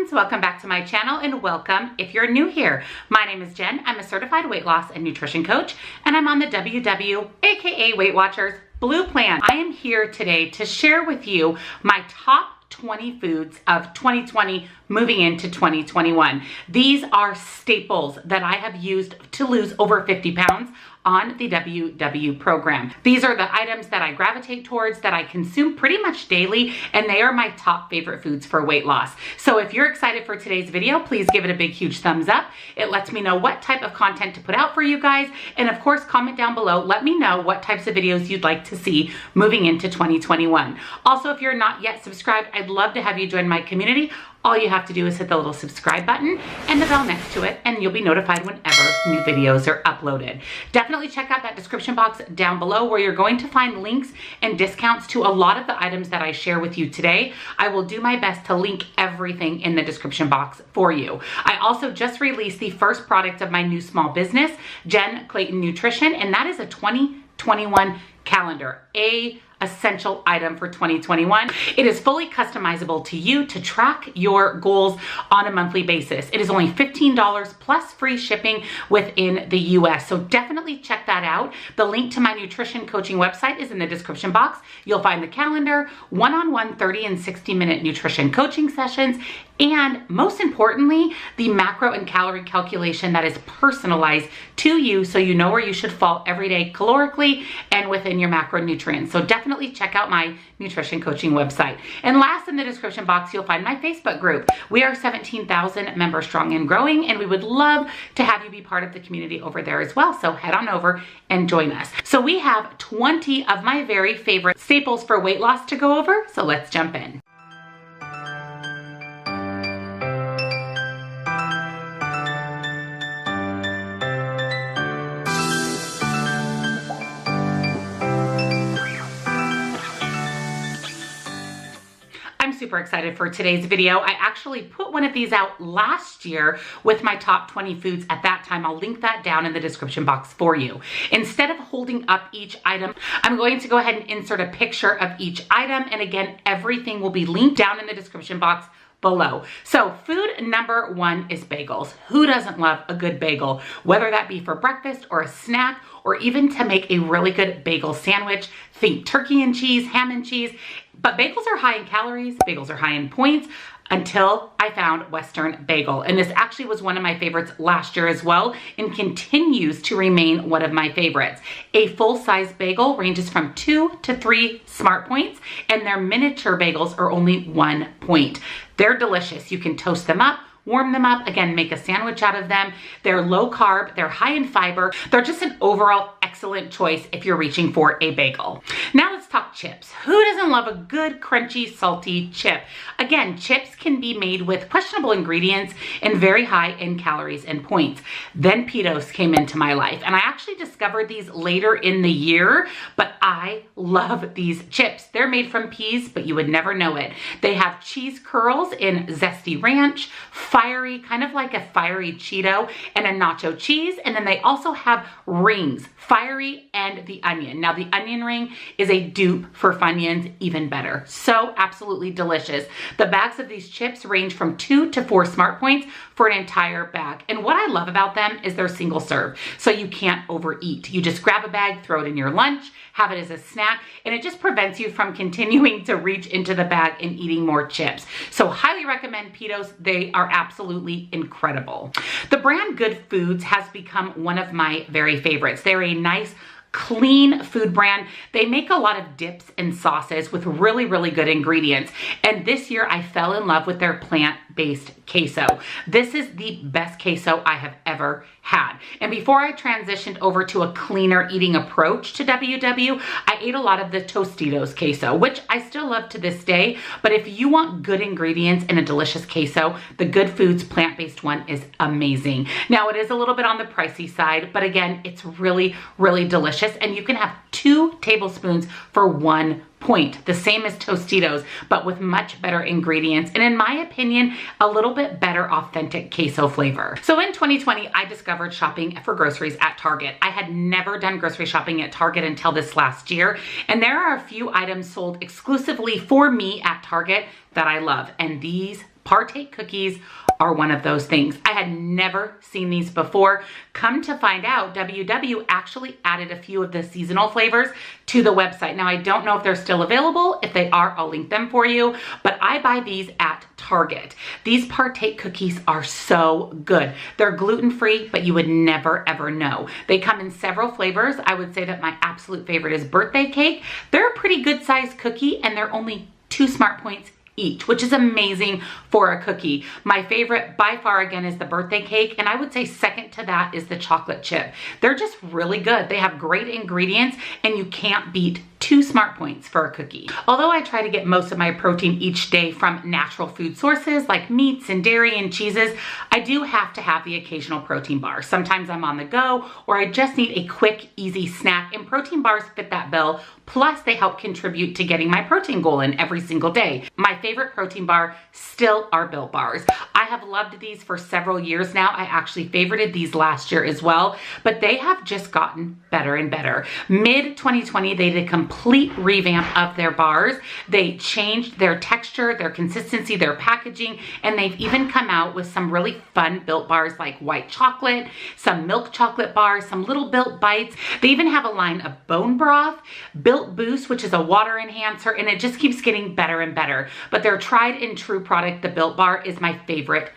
friends, welcome back to my channel and welcome if you're new here. My name is Jen. I'm a certified weight loss and nutrition coach and I'm on the WW aka Weight Watchers Blue Plan. I am here today to share with you my top 20 foods of 2020 moving into 2021. These are staples that I have used to lose over 50 pounds on the WW program. These are the items that I gravitate towards, that I consume pretty much daily, and they are my top favorite foods for weight loss. So if you're excited for today's video, please give it a big, huge thumbs up. It lets me know what type of content to put out for you guys. And of course, comment down below. Let me know what types of videos you'd like to see moving into 2021. Also, if you're not yet subscribed, I'd love to have you join my community. All you have to do is hit the little subscribe button and the bell next to it, and you'll be notified whenever new videos are uploaded. Definitely check out that description box down below where you're going to find links and discounts to a lot of the items that I share with you today. I will do my best to link everything in the description box for you. I also just released the first product of my new small business, Jen Clayton Nutrition, and that is a 2021 calendar, a essential item for 2021. It is fully customizable to you to track your goals on a monthly basis. It is only $15 plus free shipping within the US. So definitely check that out. The link to my nutrition coaching website is in the description box. You'll find the calendar, one-on-one 30 and 60-minute nutrition coaching sessions, and most importantly, the macro and calorie calculation that is personalized to you so you know where you should fall every day calorically and within your macronutrients. So definitely check out my nutrition coaching website. And last, in the description box, you'll find my Facebook group. We are 17,000 members strong and growing, and we would love to have you be part of the community over there as well. So head on over and join us. So we have 20 of my very favorite staples for weight loss to go over. So let's jump in. Super excited for today's video. I actually put one of these out last year with my top 20 foods at that time. I'll link that down in the description box for you. Instead of holding up each item, I'm going to go ahead and insert a picture of each item. And again, everything will be linked down in the description box below. So food number one is bagels. Who doesn't love a good bagel? Whether that be for breakfast or a snack, or even to make a really good bagel sandwich. Think turkey and cheese, ham and cheese. But bagels are high in calories, bagels are high in points, until I found Western Bagel. And this actually was one of my favorites last year as well, and continues to remain one of my favorites. A full-size bagel ranges from 2 to 3 smart points, and their miniature bagels are only 1 point. They're delicious. You can toast them up, warm them up, again, make a sandwich out of them. They're low carb, they're high in fiber. They're just an overall excellent choice if you're reaching for a bagel. Now let's talk chips. Who doesn't love a good, crunchy, salty chip? Again, chips can be made with questionable ingredients and very high in calories and points. Then Pitos came into my life, and I actually discovered these later in the year, but I love these chips. They're made from peas, but you would never know it. They have cheese curls in zesty ranch, fiery, kind of like a fiery Cheeto, and a nacho cheese. And then they also have rings, fiery and the onion. Now the onion ring is a dupe for Funyuns, even better. So absolutely delicious. The bags of these chips range from 2 to 4 smart points for an entire bag. And what I love about them is they're single serve. So you can't overeat. You just grab a bag, throw it in your lunch, have it as a snack, and it just prevents you from continuing to reach into the bag and eating more chips. So highly recommend Pitos. They are absolutely incredible. The brand Good Foods has become one of my very favorites. They're a nice, clean food brand. They make a lot of dips and sauces with really, really good ingredients. And this year I fell in love with their plant-based queso. This is the best queso I have ever had. And before I transitioned over to a cleaner eating approach to WW, I ate a lot of the Tostitos queso, which I still love to this day. But if you want good ingredients and a delicious queso, the Good Foods plant-based one is amazing. Now it is a little bit on the pricey side, but again, it's really, really delicious. And you can have 2 tablespoons for 1 point, the same as Tostitos, but with much better ingredients, and in my opinion, a little bit better authentic queso flavor. So in 2020, I discovered shopping for groceries at Target. I had never done grocery shopping at Target until this last year, and there are a few items sold exclusively for me at Target that I love, and these Partake cookies are one of those things. I had never seen these before. Come to find out, WW actually added a few of the seasonal flavors to the website. Now, I don't know if they're still available. If they are, I'll link them for you, but I buy these at Target. These Partake cookies are so good. They're gluten-free, but you would never ever know. They come in several flavors. I would say that my absolute favorite is birthday cake. They're a pretty good sized cookie and they're only 2 smart points each, which is amazing for a cookie. My favorite by far again is the birthday cake, and I would say second to that is the chocolate chip. They're just really good. They have great ingredients and you can't beat 2 smart points for a cookie. Although I try to get most of my protein each day from natural food sources like meats and dairy and cheeses, I do have to have the occasional protein bar. Sometimes I'm on the go or I just need a quick, easy snack, and protein bars fit that bill. Plus they help contribute to getting my protein goal in every single day. My favorite protein bar still are Built Bars. I have loved these for several years now. I actually favorited these last year as well, but they have just gotten better and better. Mid 2020, they did a complete revamp of their bars. They changed their texture, their consistency, their packaging, and they've even come out with some really fun Built Bars like white chocolate, some milk chocolate bars, some little Built Bites. They even have a line of bone broth, Built Boost, which is a water enhancer, and it just keeps getting better and better. But their tried and true product, the Built Bar, is my favorite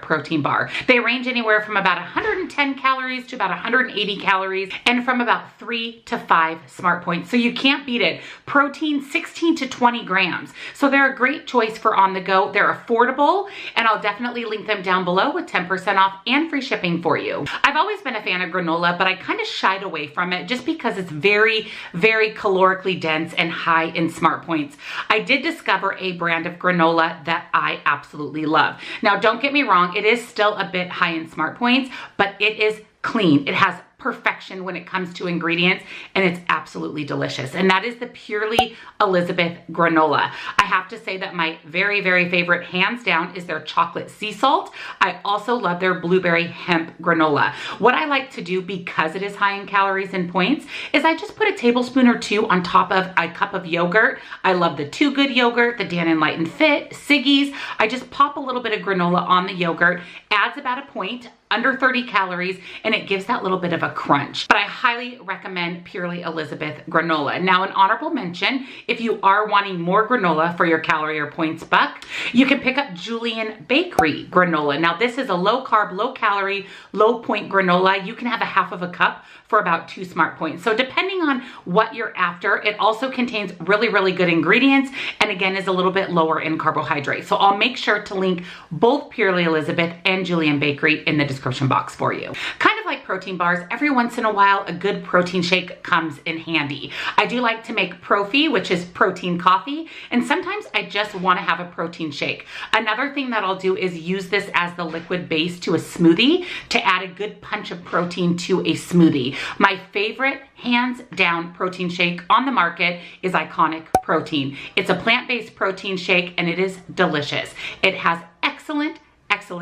protein bar. They range anywhere from about 110 calories to about 180 calories and from about 3 to 5 smart points. So you can't beat it. Protein 16 to 20 grams. So they're a great choice for on the go. They're affordable, and I'll definitely link them down below with 10% off and free shipping for you. I've always been a fan of granola, but I kind of shied away from it just because it's very, very calorically dense and high in smart points. I did discover a brand of granola that I absolutely love. Now, don't get me wrong, it is still a bit high in smart points, but it is clean. It has perfection when it comes to ingredients, and it's absolutely delicious. And that is the Purely Elizabeth granola. I have to say that my very, very favorite, hands down, is their chocolate sea salt. I also love their blueberry hemp granola. What I like to do, because it is high in calories and points, is I just put a tablespoon or 2 on top of a cup of yogurt. I love the Too Good yogurt, the Dan and Light and Fit, Siggy's. I just pop a little bit of granola on the yogurt, adds about a point, under 30 calories, and it gives that little bit of a crunch. But I highly recommend Purely Elizabeth granola. Now, an honorable mention, if you are wanting more granola for your calorie or points buck, you can pick up Julian Bakery granola. Now, this is a low carb, low calorie, low point granola. You can have a half of a cup for about 2 smart points. So depending on what you're after, it also contains really, really good ingredients, and again is a little bit lower in carbohydrates. So I'll make sure to link both Purely Elizabeth and Julian Bakery in the description box for you. Kind of like protein bars, every once in a while a good protein shake comes in handy. I do like to make Profi, which is protein coffee, and sometimes I just want to have a protein shake. Another thing that I'll do is use this as the liquid base to a smoothie to add a good punch of protein to a smoothie. My favorite, hands down, protein shake on the market is Iconic Protein. It's a plant-based protein shake and it is delicious. It has excellent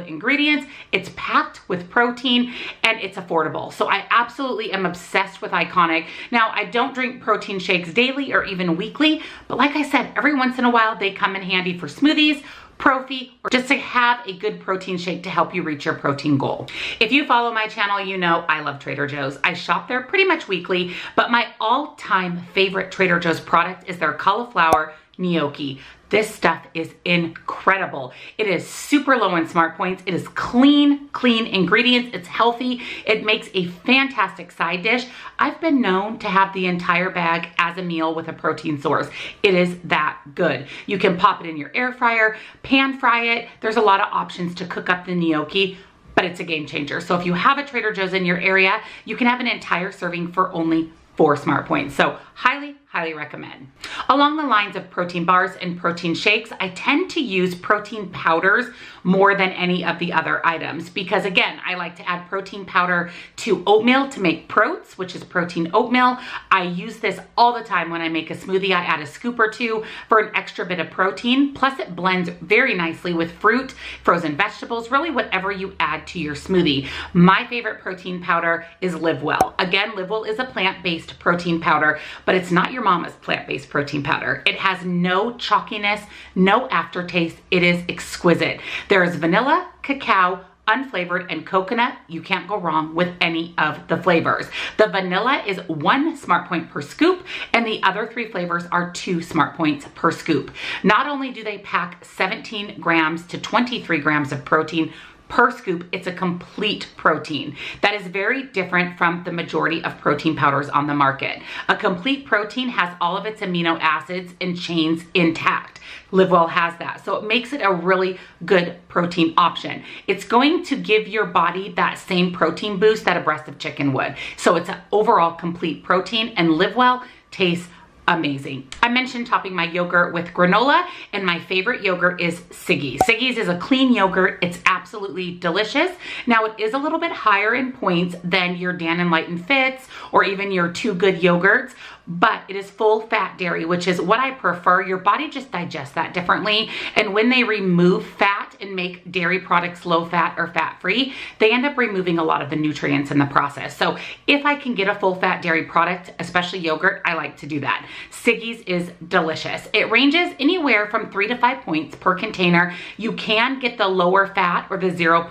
ingredients, it's packed with protein, and it's affordable. So I absolutely am obsessed with Iconic. Now, I don't drink protein shakes daily or even weekly, but like I said, every once in a while they come in handy for smoothies, Profi, or just to have a good protein shake to help you reach your protein goal. If you follow my channel, you know I love Trader Joe's. I shop there pretty much weekly, but my all-time favorite Trader Joe's product is their cauliflower gnocchi. This stuff is incredible. It is super low in smart points. It is clean ingredients. It's healthy. It makes a fantastic side dish. I've been known to have the entire bag as a meal with a protein source. It is that good. You can pop it in your air fryer, pan fry it. There's a lot of options to cook up the gnocchi, but it's a game changer. So if you have a Trader Joe's in your area, you can have an entire serving for only 4 smart points. So highly recommend. Along the lines of protein bars and protein shakes, I tend to use protein powders more than any of the other items because, again, I like to add protein powder to oatmeal to make protes, which is protein oatmeal. I use this all the time when I make a smoothie. I add a scoop or 2 for an extra bit of protein. Plus it blends very nicely with fruit, frozen vegetables, really whatever you add to your smoothie. My favorite protein powder is Live Well. Again, Live Well is a plant-based protein powder, but it's not your mama's plant-based protein powder. It has no chalkiness, no aftertaste. It is exquisite. There is vanilla, cacao, unflavored, and coconut. You can't go wrong with any of the flavors. The vanilla is 1 smart point per scoop, and the other 3 flavors are 2 smart points per scoop. Not only do they pack 17 grams to 23 grams of protein per scoop, it's a complete protein. That is very different from the majority of protein powders on the market. A complete protein has all of its amino acids and chains intact. LiveWell has that. So it makes it a really good protein option. It's going to give your body that same protein boost that a breast of chicken would. So it's an overall complete protein, and LiveWell tastes amazing. I mentioned topping my yogurt with granola, and my favorite yogurt is Siggi's. Siggi's is a clean yogurt. It's absolutely delicious. Now, it is a little bit higher in points than your Dan and Lighten Fits or even your Too Good yogurts, but it is full fat dairy, which is what I prefer. Your body just digests that differently. And when they remove fat and make dairy products low fat or fat free, they end up removing a lot of the nutrients in the process. So if I can get a full fat dairy product, especially yogurt, I like to do that. Siggi's is delicious. It ranges anywhere from 3 to 5 points per container. You can get the lower fat or the 0%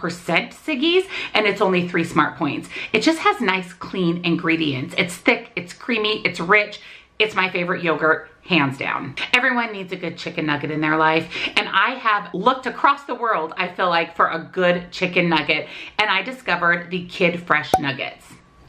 Siggi's, and it's only 3 smart points. It just has nice, clean ingredients. It's thick, it's creamy, it's rich. It's my favorite yogurt, hands down. Everyone needs a good chicken nugget in their life, and I have looked across the world, I feel like, for a good chicken nugget, and I discovered the Kid Fresh nuggets.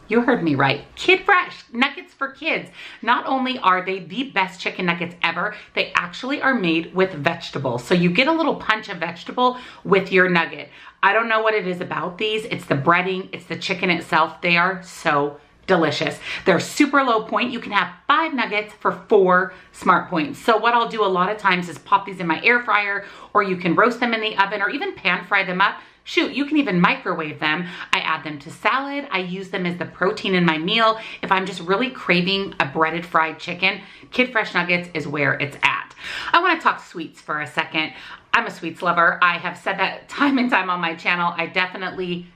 You heard me right. Kid Fresh nuggets for kids. Not only are they the best chicken nuggets ever, they actually are made with vegetables. So you get a little punch of vegetable with your nugget. I don't know what it is about these. It's the breading, it's the chicken itself. They are so delicious. They're super low point. You can have 5 nuggets for 4 smart points. So what I'll do a lot of times is pop these in my air fryer, or you can roast them in the oven or even pan fry them up. Shoot, you can even microwave them. I add them to salad. I use them as the protein in my meal. If I'm just really craving a breaded fried chicken, Kid Fresh nuggets is where it's at. I want to talk sweets for a second. I'm a sweets lover. I have said that time and time on my channel. I definitely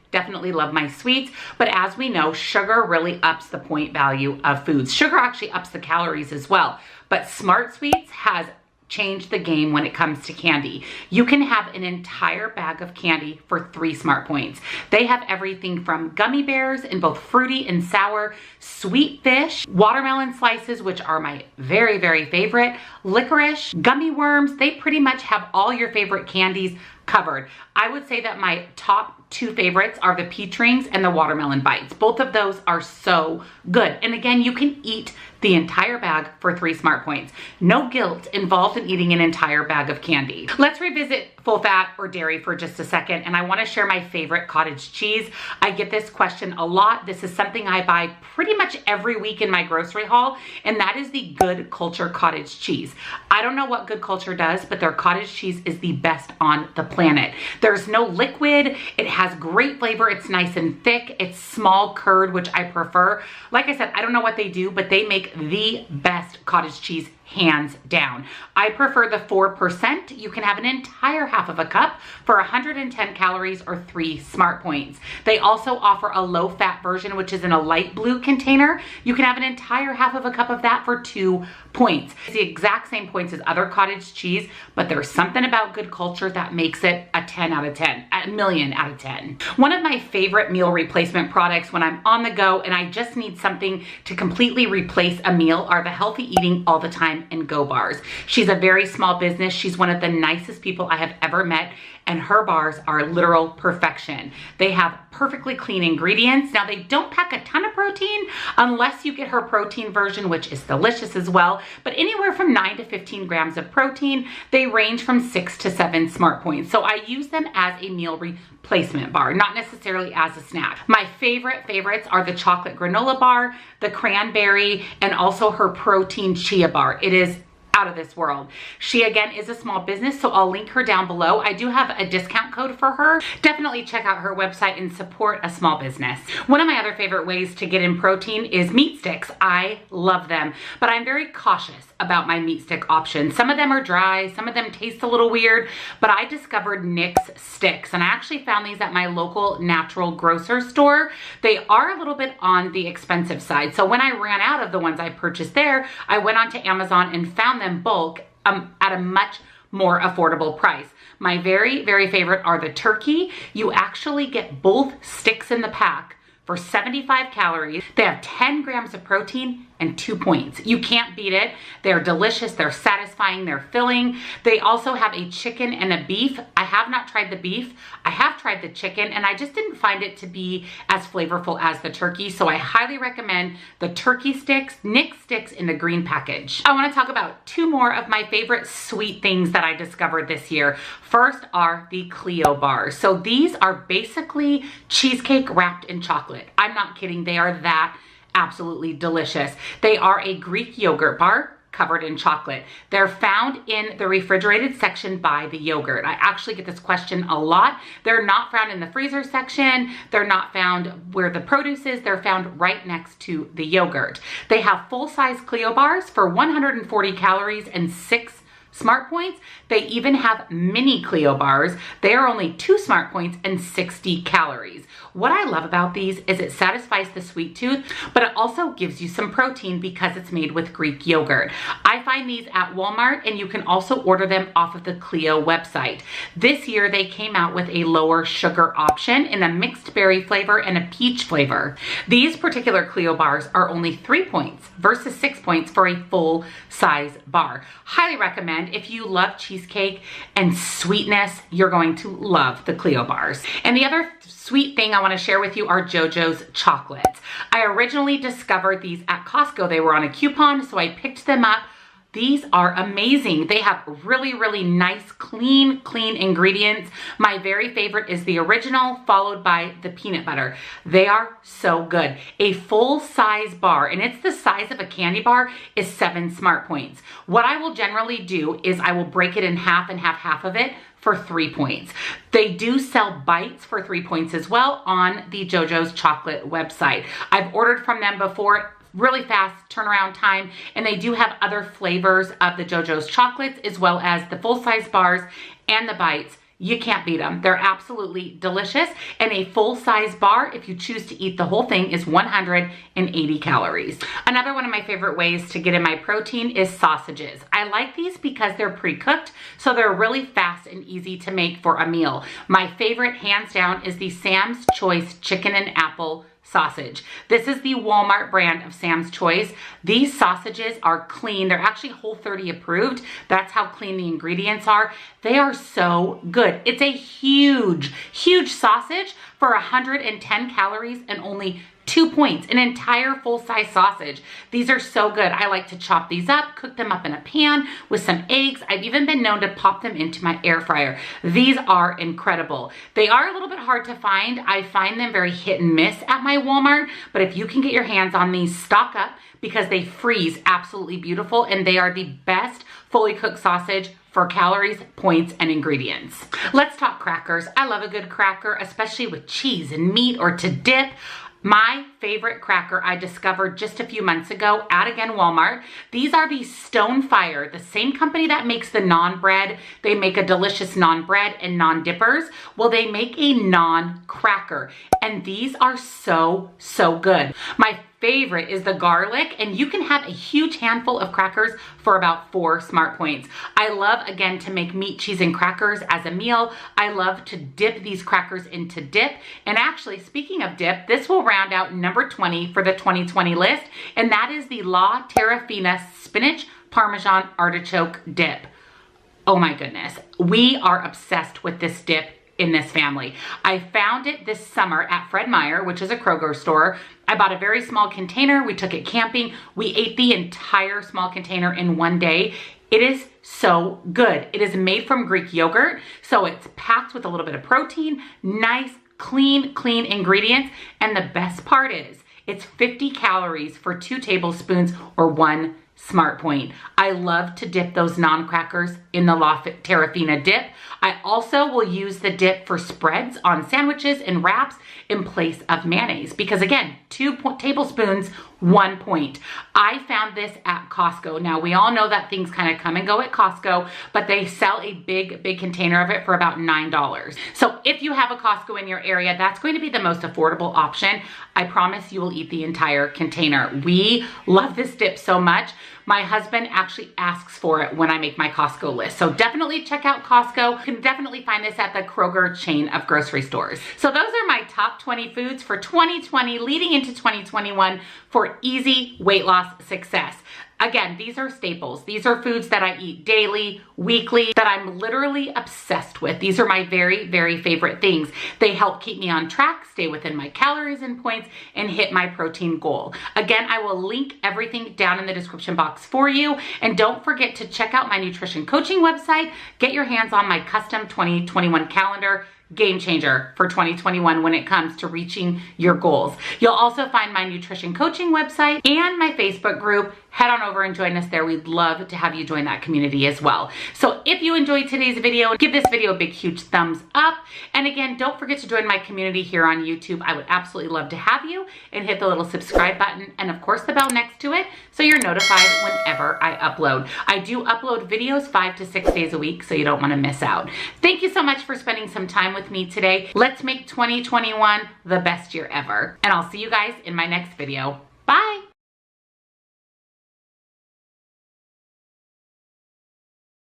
love my sweets, but as we know, sugar really ups the point value of foods. Sugar actually ups the calories as well, but Smart Sweets has changed the game when it comes to candy. You can have an entire bag of candy for 3 smart points. They have everything from gummy bears in both fruity and sour, sweet fish, watermelon slices, which are my very, very favorite, licorice, gummy worms. They pretty much have all your favorite candies covered. I would say that my top 2 favorites are the peach rings and the watermelon bites. Both of those are so good. And again, you can eat the entire bag for 3 smart points. No guilt involved in eating an entire bag of candy. Let's revisit full fat or dairy for just a second, and I want to share my favorite cottage cheese. I get this question a lot. This is something I buy pretty much every week in my grocery haul, and that is the Good Culture cottage cheese. I don't know what Good Culture does, but their cottage cheese is the best on the planet. There's no liquid. It has great flavor. It's nice and thick. It's small curd, which I prefer. Like I said, I don't know what they do, but they make the best cottage cheese hands down. I prefer the 4%. You can have an entire half of a cup for 110 calories or 3 smart points. They also offer a low fat version, which is in a light blue container. You can have an entire half of a cup of that for 2 points. It's the exact same points as other cottage cheese, but there's something about Good Culture that makes it a 10 out of 10, a million out of 10. One of my favorite meal replacement products when I'm on the go and I just need something to completely replace a meal are the Healthy Eating All the Time and Go bars. She's a very small business. She's one of the nicest people I have ever met, and her bars are literal perfection. They have perfectly clean ingredients. Now, they don't pack a ton of protein unless you get her protein version, which is delicious as well, but anywhere from 9 to 15 grams of protein. They range from 6 to 7 smart points. So I use them as a meal replacement bar, not necessarily as a snack. My favorites are the chocolate granola bar, the cranberry, and also her protein chia bar. It is out of this world. She again is a small business, so I'll link her down below. I do have a discount code for her. Definitely check out her website and support a small business. One of my other favorite ways to get in protein is meat sticks. I love them, but I'm very cautious about my meat stick options. Some of them are dry, some of them taste a little weird, but I discovered Nick's sticks, and I actually found these at my local natural grocer store. They are a little bit on the expensive side, so when I ran out of the ones I purchased there, I went onto Amazon and found them bulk at a much more affordable price. My very, very favorite are the turkey. You actually get both sticks in the pack for 75 calories. They have 10 grams of protein and 2 points. You can't beat it. They're delicious, they're satisfying, they're filling. They also have a chicken and a beef. I have not tried the beef. I have tried the chicken, and I just didn't find it to be as flavorful as the turkey. So I highly recommend the turkey sticks, Nick sticks in the green package. I wanna talk about two more of my favorite sweet things that I discovered this year. First are the Clio bars. So these are basically cheesecake wrapped in chocolate. I'm not kidding, they are that absolutely delicious. They are a Greek yogurt bar covered in chocolate. They're found in the refrigerated section by the yogurt. I actually get this question a lot. They're not found in the freezer section. They're not found where the produce is. They're found right next to the yogurt. They have full-size Clio bars for 140 calories and 6 smart points. They even have mini Clio bars. They are only 2 smart points and 60 calories. What I love about these is it satisfies the sweet tooth, but it also gives you some protein because it's made with Greek yogurt. I find these at Walmart, and you can also order them off of the Clio website. This year they came out with a lower sugar option in a mixed berry flavor and a peach flavor. These particular Clio bars are only 3 points versus 6 points for a full size bar. Highly recommend. If you love cheesecake and sweetness, you're going to love the Clio bars. And the other sweet thing I want to share with you are JoJo's chocolates. I originally discovered these at Costco. They were on a coupon, so I picked them up. These are amazing. They have really, really nice, clean ingredients. My very favorite is the original, followed by the peanut butter. They are so good. A full-size bar, and it's the size of a candy bar, is 7 smart points. What I will generally do is I will break it in half and have half of it for 3 points. They do sell bites for 3 points as well on the JoJo's chocolate website. I've ordered from them before. Really fast turnaround time, and they do have other flavors of the JoJo's chocolates as well as the full-size bars and the bites. You can't beat them. They're absolutely delicious, and a full-size bar, if you choose to eat the whole thing, is 180 calories. Another one of my favorite ways to get in my protein is sausages. I like these because they're pre-cooked, so they're really fast and easy to make for a meal. My favorite, hands down, is the Sam's Choice Chicken and Apple sausage. This is the Walmart brand of Sam's Choice. These sausages are clean. They're actually Whole30 approved. That's how clean the ingredients are. They are so good. It's a huge sausage for 110 calories and only 2 points, an entire full-size sausage. These are so good. I like to chop these up, cook them up in a pan with some eggs. I've even been known to pop them into my air fryer. These are incredible. They are a little bit hard to find. I find them very hit and miss at my Walmart, but if you can get your hands on these, stock up because they freeze absolutely beautiful, and they are the best fully cooked sausage for calories, points, and ingredients. Let's talk crackers. I love a good cracker, especially with cheese and meat or to dip. My favorite cracker I discovered just a few months ago at, again, Walmart. These are the Stonefire, the same company that makes the naan bread. They make a delicious naan bread and naan dippers. Well, they make a naan cracker, and these are so good. My favorite is the garlic, and you can have a huge handful of crackers for about 4 smart points. I love, again, to make meat, cheese, and crackers as a meal. I love to dip these crackers into dip. And actually, speaking of dip, this will round out number 20 for the 2020 list, and that is the La Terrafina Spinach Parmesan Artichoke Dip. Oh my goodness. We are obsessed with this dip in this family. I found it this summer at Fred Meyer, which is a Kroger store. I bought a very small container. We took it camping. We ate the entire small container in one day. It is so good. It is made from Greek yogurt, so it's packed with a little bit of protein, nice, clean ingredients, and the best part is it's 50 calories for 2 tablespoons or 1 smart point. I love to dip those non-crackers in the La Terrafina dip. I also will use the dip for spreads on sandwiches and wraps in place of mayonnaise because again, 2 tablespoons, 1 point. I found this at Costco. Now we all know that things kind of come and go at Costco, but they sell a big container of it for about $9. So if you have a Costco in your area, that's going to be the most affordable option. I promise you will eat the entire container. We love this dip so much. My husband actually asks for it when I make my Costco list. So definitely check out Costco. You can definitely find this at the Kroger chain of grocery stores. So those are my top 20 foods for 2020 leading into 2021 for easy weight loss success. Again, these are staples. These are foods that I eat daily, weekly, that I'm literally obsessed with. These are my very favorite things. They help keep me on track, stay within my calories and points, and hit my protein goal. Again, I will link everything down in the description box for you. And don't forget to check out my nutrition coaching website. Get your hands on my custom 2021 calendar. Game changer for 2021 when it comes to reaching your goals. You'll also find my nutrition coaching website and my Facebook group. Head on over and join us there. We'd love to have you join that community as well. So if you enjoyed today's video, give this video a big, huge thumbs up. And again, don't forget to join my community here on YouTube. I would absolutely love to have you, and hit the little subscribe button and of course the bell next to it so you're notified whenever I upload. I do upload videos 5 to 6 days a week, so you don't want to miss out. Thank you so much for spending some time with me today. Let's make 2021 the best year ever. And I'll see you guys in my next video.